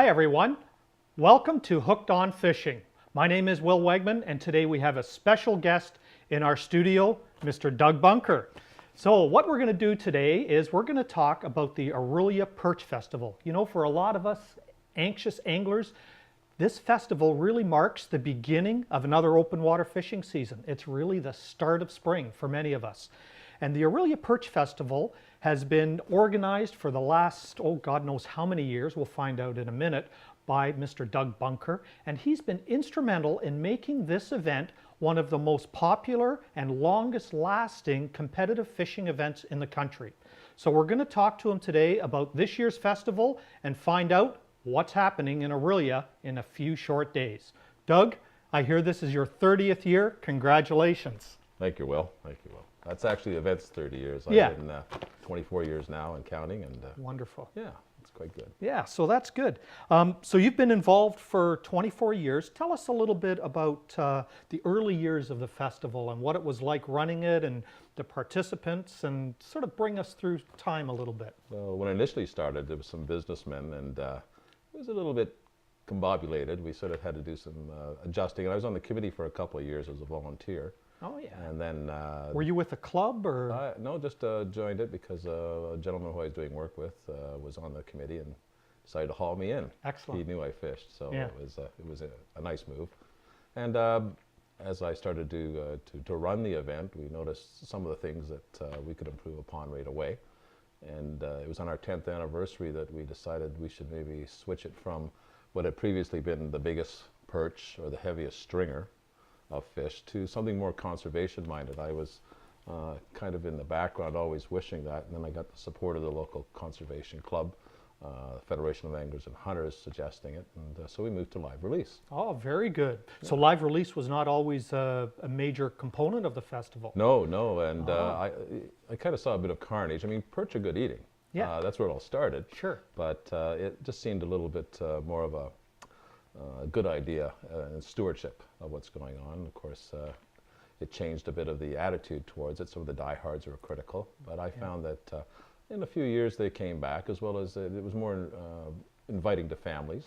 Hi everyone, welcome to Hooked on Fishing. My name is Will Wegman and today we have a special guest in our studio, Mr. Doug Bunker. So what we're going to do today is we're going to talk about the Orillia Perch Festival. You know, for a lot of us anxious anglers, this festival really marks the beginning of another open water fishing season. It's really the start of spring for many of us. And the Orillia Perch Festival has been organized for the last, God knows how many years, we'll find out in a minute, by Mr. Doug Bunker. And he's been instrumental in making this event one of the most popular and longest lasting competitive fishing events in the country. So we're going to talk to him today about this year's festival and find out what's happening in Orillia in a few short days. Doug, I hear this is your 30th year. Congratulations. Thank you, Will. Thank you, Will. That's actually the event's 30 years. Yeah. I've been 24 years now and counting. And wonderful. Yeah, it's quite good. Yeah, so that's good. So you've been involved for 24 years. Tell us a little bit about the early years of the festival and what it was like running it and the participants, and sort of bring us through time a little bit. Well, when I initially started, there was some businessmen, and it was a little bit combobulated. We sort of had to do some adjusting. And I was on the committee for a couple of years as a volunteer. Oh, yeah. And then... were you with a club or? No, just joined it because a gentleman who I was doing work with was on the committee and decided to haul me in. Excellent. He knew I fished, so yeah. it was a nice move. And as I started to run the event, we noticed some of the things that we could improve upon right away. And it was on our 10th anniversary that we decided we should maybe switch it from what had previously been the biggest perch or the heaviest stringer of fish to something more conservation minded. I was kind of in the background always wishing that, and then I got the support of the local conservation club, Federation of Anglers and Hunters, suggesting it, and so we moved to live release. Oh, very good. Yeah. So live release was not always a major component of the festival. No, and I kind of saw a bit of carnage. I mean, perch are good eating. Yeah. That's where it all started. Sure. But it just seemed a little bit more of a good idea and stewardship of what's going on. Of course, it changed a bit of the attitude towards it. Some of the diehards were critical, but I found that in a few years they came back, as well as it was more inviting to families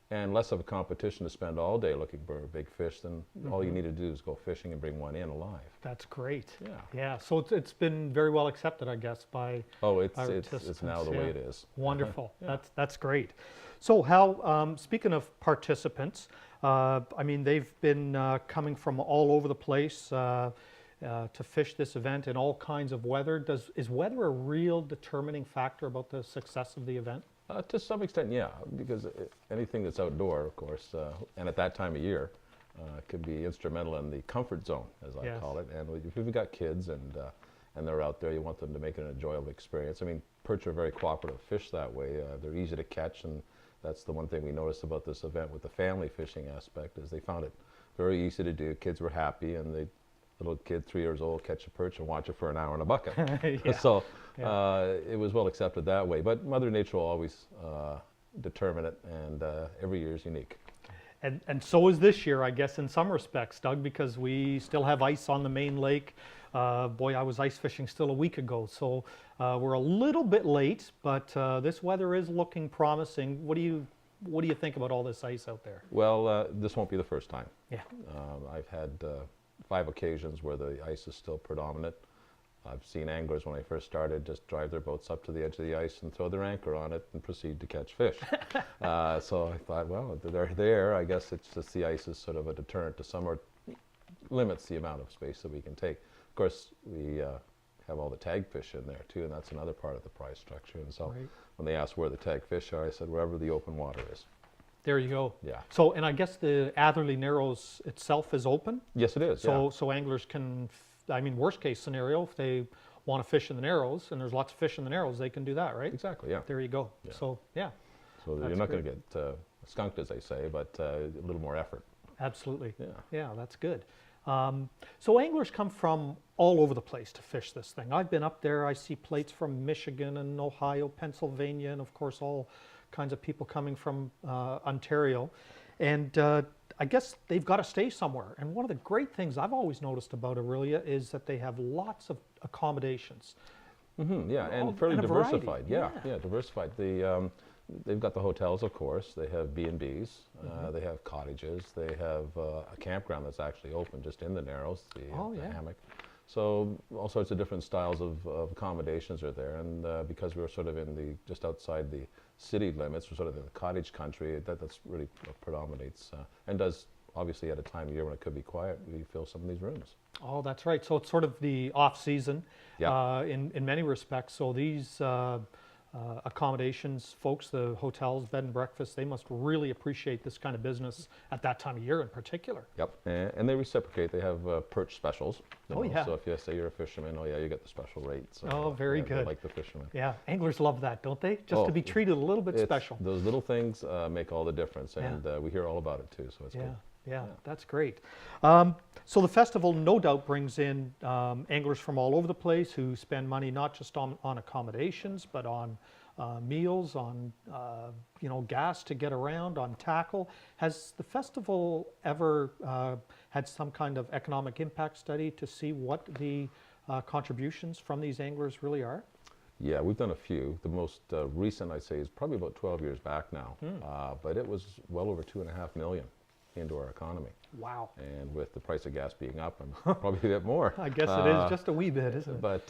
and less of a competition to spend all day looking for big fish than all you need to do is go fishing and bring one in alive. That's great. Yeah. Yeah. So it's been very well accepted, I guess, by it's now the way it is. Wonderful. Yeah. That's great. So Hal, speaking of participants, I mean, they've been coming from all over the place to fish this event in all kinds of weather. Is weather a real determining factor about the success of the event? To some extent, yeah, because anything that's outdoor, of course, and at that time of year, could be instrumental in the comfort zone, as I call it. And if you've got kids and they're out there, you want them to make it an enjoyable experience. I mean, perch are very cooperative fish that way. They're easy to catch, and that's the one thing we noticed about this event with the family fishing aspect, is they found it very easy to do. Kids were happy, and the little kid, 3 years old, catch a perch and watch it for an hour in a bucket. Yeah. So it was well accepted that way. But Mother Nature will always determine it, and every year is unique. And so is this year, I guess, in some respects, Doug, because we still have ice on the main lake. Boy, I was ice fishing still a week ago, so we're a little bit late, but this weather is looking promising. What do you think about all this ice out there? Well, this won't be the first time. Yeah. I've had 5 occasions where the ice is still predominant. I've seen anglers, when I first started, just drive their boats up to the edge of the ice and throw their anchor on it and proceed to catch fish. So I thought, well, they're there. I guess it's just the ice is sort of a deterrent to some, or limits the amount of space that we can take. Of course, we have all the tag fish in there too, and that's another part of the prize structure. And so when they asked where the tag fish are, I said, wherever the open water is. There you go. Yeah. So, and I guess the Atherley Narrows itself is open? Yes, it is. So anglers can, I mean, worst case scenario, if they want to fish in the Narrows, and there's lots of fish in the Narrows, they can do that, right? Exactly, yeah. There you go. Yeah. So, yeah. So you're not going to get skunked, as they say, but a little more effort. Absolutely. Yeah. Yeah, that's good. So anglers come from all over the place to fish this thing. I've been up there. I see plates from Michigan and Ohio, Pennsylvania, and of course all kinds of people coming from Ontario. And I guess they've got to stay somewhere. And one of the great things I've always noticed about Orillia is that they have lots of accommodations. Yeah, and fairly diversified. Yeah, diversified. The they've got the hotels, of course. They have B&Bs. They have cottages. They have a campground that's actually open just in the Narrows, the hammock. So all sorts of different styles of accommodations are there. And because we're sort of just outside the city limits, we're sort of in the cottage country, that's really what predominates and does, obviously at a time of year when it could be quiet, we fill some of these rooms. Oh, that's right. So it's sort of the off-season in many respects. So these accommodations, folks, the hotels, bed and breakfast, they must really appreciate this kind of business at that time of year in particular. Yep, and they reciprocate. They have perch specials. Oh, yeah. So if you say you're a fisherman, oh yeah, you get the special rate. So, oh, very good. Like the fishermen. Yeah, anglers love that, don't they? Just to be treated a little bit special. Those little things make all the difference, and we hear all about it too, so it's good. Yeah, that's great. So the festival no doubt brings in anglers from all over the place who spend money not just on accommodations, but on meals, on gas to get around, on tackle. Has the festival ever had some kind of economic impact study to see what the contributions from these anglers really are? Yeah, we've done a few. The most recent, I'd say, is probably about 12 years back now, but it was well over $2.5 million into our economy. Wow. And with the price of gas being up, and probably a bit more. I guess it is just a wee bit, isn't it? But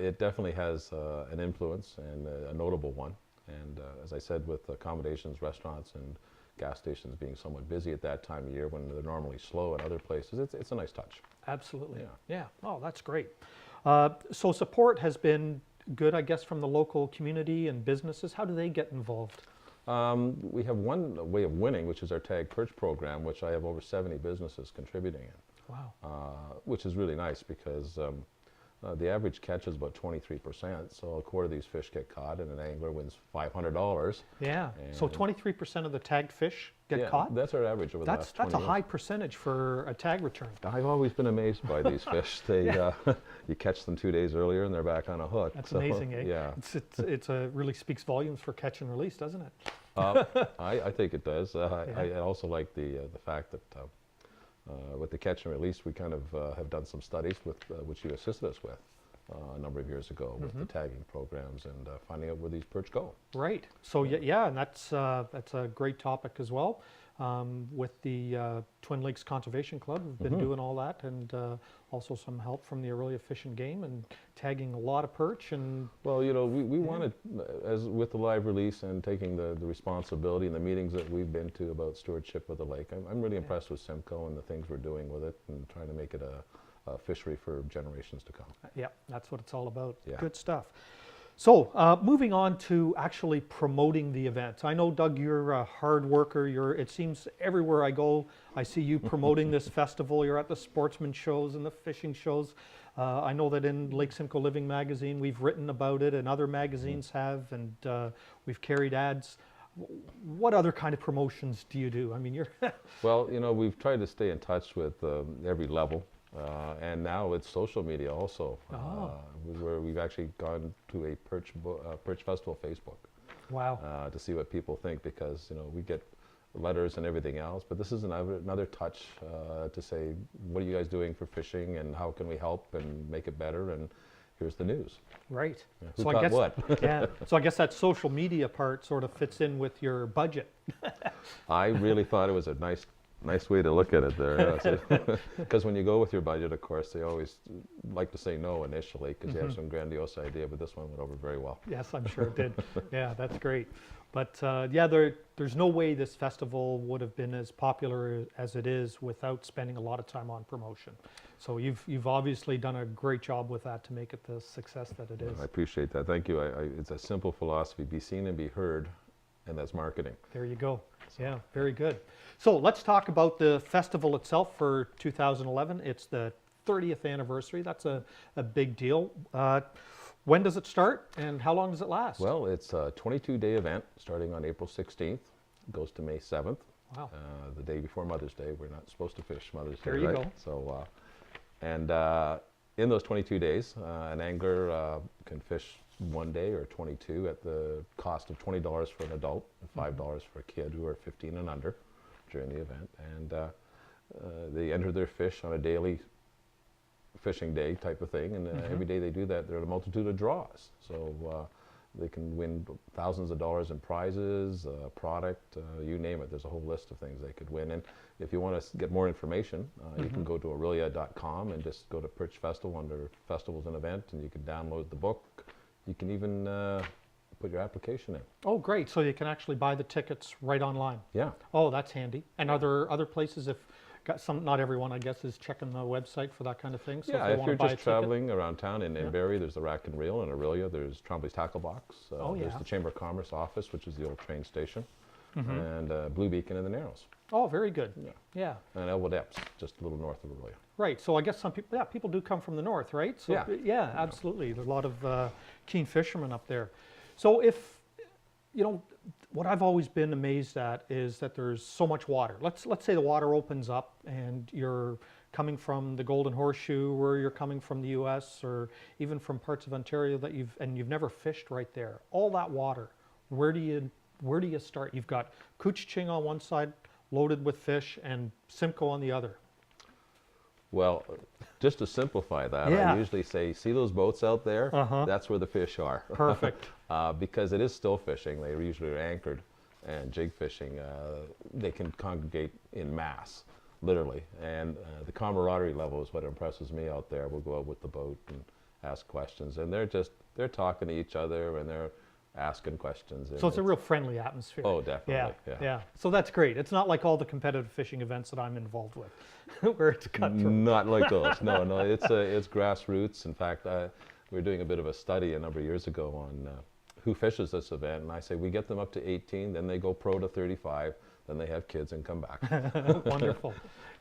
it definitely has an influence, and a notable one. And as I said, with accommodations, restaurants, and gas stations being somewhat busy at that time of year when they're normally slow in other places, it's a nice touch. Absolutely. Yeah. Oh, that's great. So support has been good, I guess, from the local community and businesses. How do they get involved? We have one way of winning, which is our Tag Perch program, which I have over 70 businesses contributing in. Wow. Which is really nice because the average catch is about 23%, so a quarter of these fish get caught and an angler wins $500. Yeah, so 23% of the tagged fish get caught? That's our average over the last 20 years. That's a high percentage for a tag return. I've always been amazed by these fish. They, you catch them 2 days earlier and they're back on a hook. That's amazing, eh? Yeah. It's really speaks volumes for catch and release, doesn't it? I think it does. I also like the fact that with the catch and release, we kind of have done some studies with which you assisted us with a number of years ago with the tagging programs and finding out where these perch go. Right. So yeah, and that's a great topic as well. With the Twin Lakes Conservation Club, we've been doing all that, and also some help from the Orillia Fish and Game, and tagging a lot of perch. And well, we wanted, as with the live release and taking the responsibility and the meetings that we've been to about stewardship of the lake, I'm really impressed with Simcoe and the things we're doing with it and trying to make it a fishery for generations to come. Yeah, that's what it's all about. Yeah. Good stuff. So moving on to actually promoting the event. I know, Doug, you're a hard worker. It seems everywhere I go, I see you promoting this festival. You're at the sportsman shows and the fishing shows. I know that in Lake Simcoe Living magazine, we've written about it, and other magazines have, and we've carried ads. What other kind of promotions do you do? I mean, you're... Well, we've tried to stay in touch with every level. And now it's social media also, where we've actually gone to a Perch Festival Facebook. Wow. To see what people think, because we get letters and everything else, but this is another touch to say, what are you guys doing for fishing, and how can we help and make it better, and here's the news. Right. Yeah, who caught what? Yeah. So I guess that social media part sort of fits in with your budget. I really thought it was a nice way to look at it there. Because when you go with your budget, of course, they always like to say no initially because you have some grandiose idea, but this one went over very well. Yes, I'm sure it did. Yeah, that's great. But there's no way this festival would have been as popular as it is without spending a lot of time on promotion. So you've obviously done a great job with that to make it the success that it is. I appreciate that. Thank you. It's a simple philosophy: be seen and be heard, and that's marketing. There you go. Yeah, very good. So let's talk about the festival itself for 2011. It's the 30th anniversary. That's a big deal. When does it start and how long does it last? Well, it's a 22-day event starting on April 16th. It goes to May 7th. Wow. The day before Mother's Day. We're not supposed to fish Mother's Day, there you right? go. So, in those 22 days, an angler can fish one day or 22 at the cost of $20 for an adult and $5 for a kid who are 15 and under during the event. And they enter their fish on a daily fishing day type of thing, and every day they do that, there are a multitude of draws. So They can win thousands of dollars in prizes, product, you name it. There's a whole list of things they could win. And if you want to get more information, you can go to Orillia.com and just go to Perch Festival under Festivals and Event, and you can download the book. You can even put your application in. Oh, great. So you can actually buy the tickets right online. Yeah. Oh, that's handy. And are there other places if not everyone, I guess, is checking the website for that kind of thing? So Yeah, if if you're buy just traveling around town in Barrie, there's the Rack and Reel. In Orillia, there's Trombley's Tackle Box. There's the Chamber of Commerce office, which is the old train station. And Blue Beacon in the Narrows. Oh, very good. Yeah. Yeah. And Elwood Epps, just a little north of Orillia. Right. So I guess some people, people do come from the north, right? So, yeah, absolutely. There's a lot of keen fishermen up there. So if, what I've always been amazed at is that there's so much water. Let's say the water opens up and you're coming from the Golden Horseshoe, or you're coming from the U.S. or even from parts of Ontario that you've never fished right there. All that water, where do you start? You've got Couchiching on one side, loaded with fish, and Simcoe on the other. Well, just to simplify that, I usually say, see those boats out there? That's where the fish are. Perfect. Because it is still fishing. They usually are anchored, and jig fishing, they can congregate in mass, literally. And the camaraderie level is what impresses me out there. We'll go out with the boat and ask questions, and they're talking to each other, and they're asking questions. So it's a real friendly atmosphere. Oh, definitely. Yeah. So that's great. It's not like all the competitive fishing events that I'm involved with, where it's cutthroat. Not like those. No. It's grassroots. In fact, we were doing a bit of a study a number of years ago on who fishes this event, and I say we get them up to 18, then they go pro to 35, then they have kids and come back. Wonderful.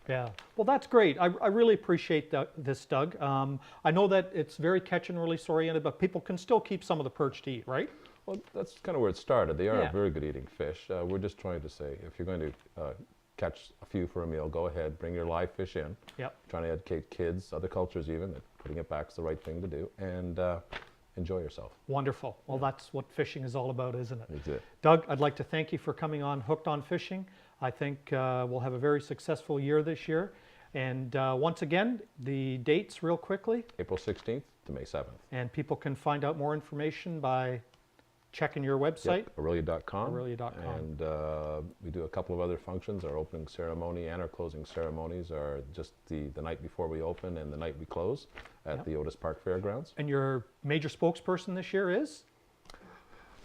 Yeah. Well, that's great. I really appreciate this, Doug. I know that it's very catch and release oriented, but people can still keep some of the perch to eat, right? Well, that's kind of where it started. They are a very good eating fish. We're just trying to say, if you're going to catch a few for a meal, go ahead, bring your live fish in. Yep. Trying to educate kids, other cultures even, that putting it back is the right thing to do, and enjoy yourself. Wonderful. Well, that's what fishing is all about, isn't it? That's it. Doug, I'd like to thank you for coming on Hooked on Fishing. I think we'll have a very successful year this year. And once again, the dates real quickly. April 16th to May 7th. And people can find out more information by checking your website. Yep, Orillia.com. Orillia.com. And we do a couple of other functions. Our opening ceremony and our closing ceremonies are just the night before we open and the night we close at the Otis Park Fairgrounds. And your major spokesperson this year is?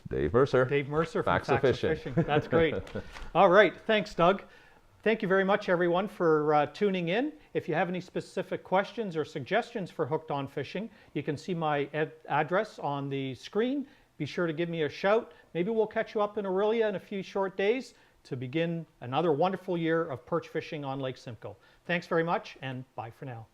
Dave Mercer. Dave Mercer from Facts of Fishing. That's great. All right. Thanks, Doug. Thank you very much, everyone, for tuning in. If you have any specific questions or suggestions for Hooked on Fishing, you can see my address on the screen. Be sure to give me a shout. Maybe we'll catch you up in Orillia in a few short days to begin another wonderful year of perch fishing on Lake Simcoe. Thanks very much, and bye for now.